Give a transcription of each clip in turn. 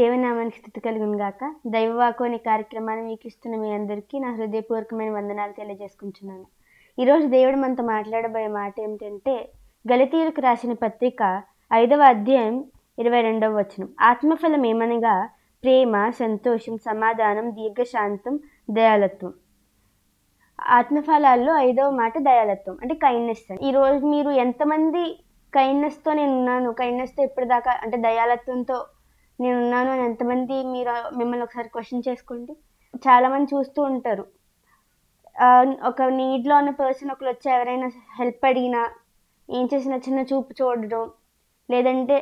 దేవునామానికి స్థుతి కలుగును గాక. దైవవాక్కు అనే కార్యక్రమాన్ని వీక్షిస్తున్న మీ అందరికీ నా హృదయపూర్వకమైన వందనాలు తెలియజేసుకుంటున్నాను. ఈరోజు దేవుడు మనతో మాట్లాడబోయే మాట ఏమిటంటే, గలతీయులకు రాసిన పత్రిక 5వ అధ్యాయం 22వ వచనం. ఆత్మఫలం ఏమనగా ప్రేమ, సంతోషం, సమాధానం, దీర్ఘశాంతం, దయాళత్వం. ఆత్మఫలాల్లో 5వ మాట దయాళత్వం, అంటే కైండ్నెస్. ఈరోజు మీరు ఎంతమంది కైండ్నెస్తో నేనున్నాను, కైండ్నెస్తో ఇప్పటిదాకా అంటే దయాళత్వంతో నేనున్నాను అని ఎంతమంది మీరు మిమ్మల్ని ఒకసారి క్వశ్చన్ చేసుకోండి. చాలామంది చూస్తూ ఉంటారు, ఒక నీడ్లో ఉన్న పర్సన్ ఒకరు వచ్చి ఎవరైనా హెల్ప్ అడిగినా ఏం చేసినా చిన్న చూపు చూడడం, లేదంటే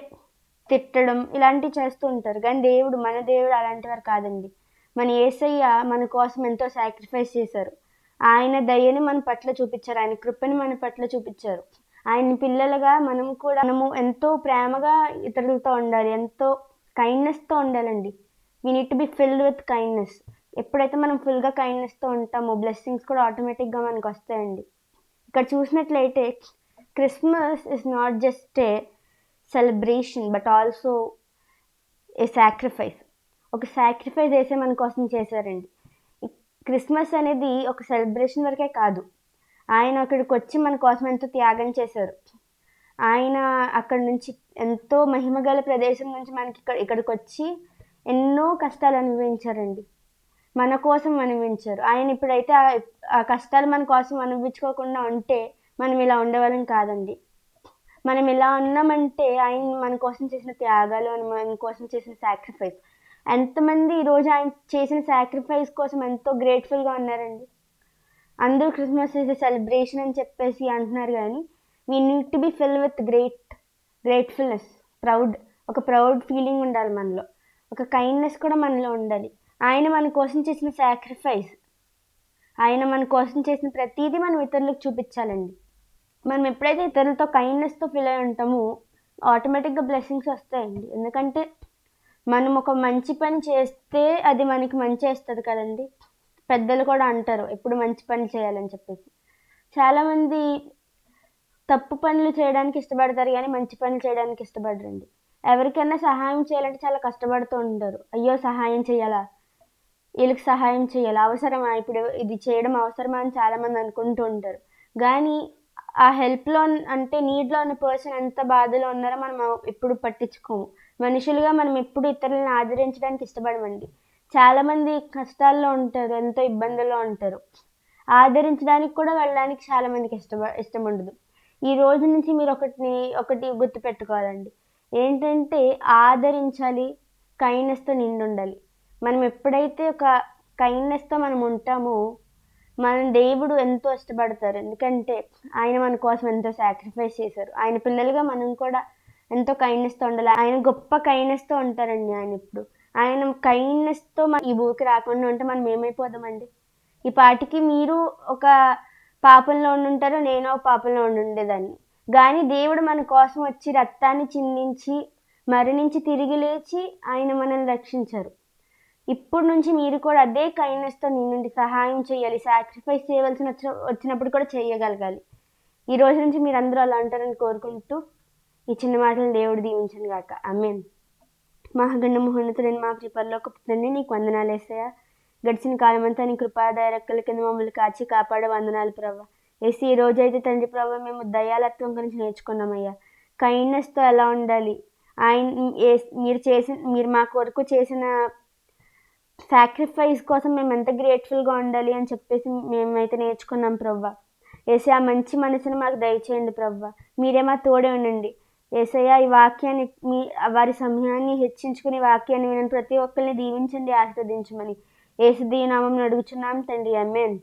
తిట్టడం, ఇలాంటివి చేస్తూ ఉంటారు. కానీ మన దేవుడు అలాంటి వారు కాదండి. మన యేసయ్య మన కోసం ఎంతో సాక్రిఫైస్ చేశారు. ఆయన దయని మన పట్ల చూపించారు, ఆయన కృపని మన పట్ల చూపించారు. ఆయన పిల్లలుగా మనము ఎంతో ప్రేమగా ఇతరులతో ఉండాలి, ఎంతో కైండ్నెస్తో ఉండాలండి. We need to be filled with kindness. ఎప్పుడైతే మనం ఫుల్గా కైండ్నెస్తో ఉంటామో బ్లెస్సింగ్స్ కూడా ఆటోమేటిక్గా మనకు వస్తాయండి. ఇక్కడ చూసినట్లయితే Christmas is not just a celebration but also a sacrifice. ఒక సాక్రిఫైస్ వేసే మన కోసం చేశారండి. క్రిస్మస్ అనేది ఒక సెలబ్రేషన్ వరకే కాదు, ఆయన అక్కడికి వచ్చి మన కోసం ఎంతో త్యాగం చేశారు. ఆయన అక్కడి నుంచి ఎంతో మహిమగల ప్రదేశం నుంచి మనకి ఇక్కడికి వచ్చి ఎన్నో కష్టాలు అనుభవించారండి, మన కోసం అనుభవించారు. ఆయన ఇప్పుడైతే ఆ కష్టాలు మన కోసం అనుభవించుకోకుండా ఉంటే మనం ఇలా ఉండేవాళ్ళం కాదండి. మనం ఇలా ఉన్నామంటే ఆయన మన కోసం చేసిన త్యాగాలు, మన కోసం చేసిన సాక్రిఫైస్. ఎంతమంది ఈరోజు ఆయన చేసిన సాక్రిఫైస్ కోసం ఎంతో గ్రేట్ఫుల్గా ఉన్నారండి. అందరూ క్రిస్మస్ ఇస్ ఎ సెలబ్రేషన్ అని చెప్పేసి అంటున్నారు, కానీ we need to be fill with gratefulness, ఒక ప్రౌడ్ ఫీలింగ్ ఉండాలి మనలో, ఒక కైండ్నెస్ కూడా మనలో ఉండాలి. ఆయన మన కోసం చేసిన సాక్రిఫైస్, ఆయన మన కోసం చేసిన ప్రతిదీ మనం ఇతరులకు చూపించాలండి. మనం ఎప్పుడైతే ఇతరులతో కైండ్నెస్తో ఫీల్ అయి ఉంటామో ఆటోమేటిక్గా బ్లెస్సింగ్స్ వస్తాయండి. ఎందుకంటే మనం ఒక మంచి పని చేస్తే అది మనకి మంచి చేస్తుంది కదండి. పెద్దలు కూడా అంటారు ఎప్పుడు మంచి పని చేయాలని చెప్పేసి. చాలామంది తప్పు పనులు చేయడానికి ఇష్టపడతారు, కానీ మంచి పనులు చేయడానికి ఇష్టపడరండి. ఎవరికైనా సహాయం చేయాలంటే చాలా కష్టపడుతూ ఉంటారు. అయ్యో సహాయం చేయాలా, వీళ్ళకి సహాయం చేయాలా, అవసరమా, ఇప్పుడు ఇది చేయడం అవసరమా అని చాలామంది అనుకుంటూ ఉంటారు. కానీ ఆ హెల్ప్లో అంటే నీడ్లో ఉన్న పర్సన్ ఎంత బాధలో ఉన్నారో మనం ఎప్పుడు పట్టించుకోము. మనుషులుగా మనం ఎప్పుడు ఇతరులను ఆదరించడానికి ఇష్టపడమండి. చాలామంది కష్టాల్లో ఉంటారు, ఎంతో ఇబ్బందుల్లో ఉంటారు, ఆదరించడానికి కూడా వెళ్ళడానికి చాలామందికి ఇష్టం ఉండదు. ఈ రోజు నుంచి మీరు ఒకటి గుర్తుపెట్టుకోవాలండి, ఏంటంటే ఆదరించాలి, కైండ్నెస్తో నిండి ఉండాలి. మనం ఎప్పుడైతే ఒక కైండ్నెస్తో మనం ఉంటామో మన దేవుడు ఎంతో ఇష్టపడతారు. ఎందుకంటే ఆయన మన కోసం ఎంతో సాక్రిఫైస్ చేశారు. ఆయన పిల్లలుగా మనం కూడా ఎంతో కైండ్నెస్తో ఉండాలి. ఆయన గొప్ప కైండ్నెస్తో ఉంటారండి. ఆయన కైండ్నెస్తో ఈ భూమికి రాకుండా ఉంటే మనం ఏమైపోదామండి. ఈ పాటికి మీరు ఒక పాపంలో ఉండుంటారు, నేను ఒక పాపంలో ఉండేదాన్ని. కానీ దేవుడు మన కోసం వచ్చి రక్తాన్ని చిందించి మరణించి తిరిగి లేచి ఆయన మనల్ని రక్షించారు. ఇప్పుడు నుంచి మీరు కూడా అదే కైండ్నెస్తో నిన్నుండి సహాయం చేయాలి, సాక్రిఫైస్ వచ్చినప్పుడు కూడా చేయగలగాలి. ఈ రోజు నుంచి మీరు అందరూ అలా ఉంటారని కోరుకుంటూ ఈ చిన్న మాటలను దేవుడు దీవించను గాక. ఆమేన్. మహాగణ మహోన్నతుడైన మా పరలోకపు తండ్రి, నీకు వందనాలు యేసయ్యా. గడిచిన కాలమంతా నీ కృపాదయ రెక్కల కింద మమ్మల్ని కాచి కాపాడే వందనాలు ప్రభా. యేసు ఈ రోజైతే తండ్రి ప్రభా మేము దయాళత్వం గురించి నేర్చుకున్నామయ్యా. కైండ్నెస్తో ఎలా ఉండాలి, మీరు మా కొరకు చేసిన సాక్రిఫైస్ కోసం మేము ఎంత గ్రేట్ఫుల్గా ఉండాలి అని చెప్పేసి మేమైతే నేర్చుకున్నాం ప్రభా. యేసయ్య ఆ మంచి మనసును మాకు దయచేయండి ప్రభా. మీరే మా తోడే ఉండండి యేసయ్య. ఈ వాక్యాన్ని వారి సమయాన్ని హెచ్చించుకుని వాక్యాన్ని వినని ప్రతి ఒక్కరిని దీవించండి, ఆశీర్వదించమని యేసు నామమున అడుగుచున్నాం తండ్రి. ఆమేన్.